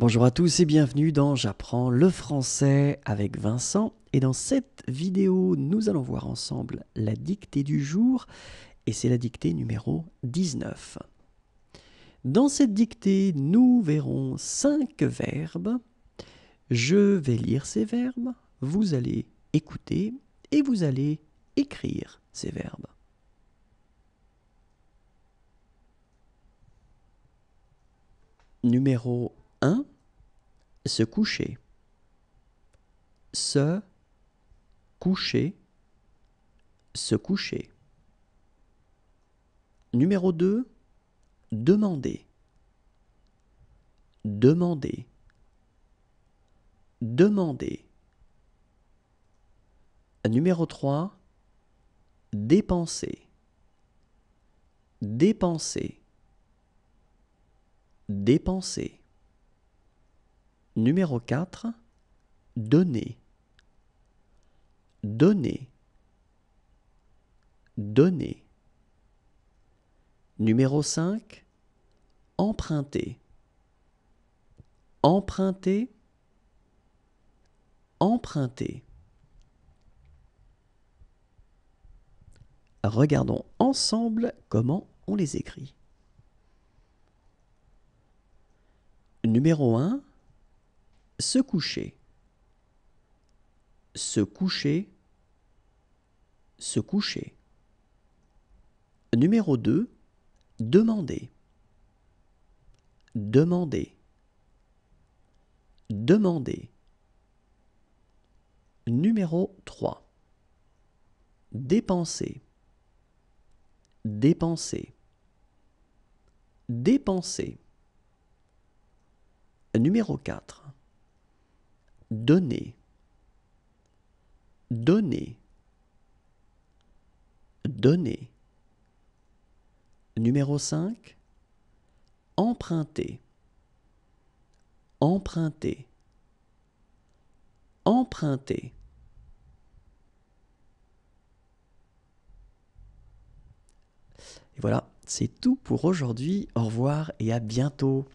Bonjour à tous et bienvenue dans J'apprends le français avec Vincent. Et dans cette vidéo, nous allons voir ensemble la dictée du jour et c'est la dictée numéro 19. Dans cette dictée, nous verrons 5 verbes. Je vais lire ces verbes, vous allez écouter et vous allez écrire ces verbes. Numéro 1, se coucher. Se coucher, se coucher. Numéro 2, demander. Demander. Demander. Numéro 3, dépenser. Dépenser. Dépenser. Numéro 4, donner. Donner. Donner. Numéro 5, emprunter. Emprunter. Emprunter. Regardons ensemble comment on les écrit. Numéro 1, se coucher. Se coucher. Se coucher. Numéro 2, demander. Demander. Demander. Numéro 3, dépenser. Dépenser. Dépenser. Numéro 4, donner. Donner. Donner. Numéro 5, emprunter. Emprunter. Emprunter. Et voilà, c'est tout pour aujourd'hui. Au revoir et à bientôt.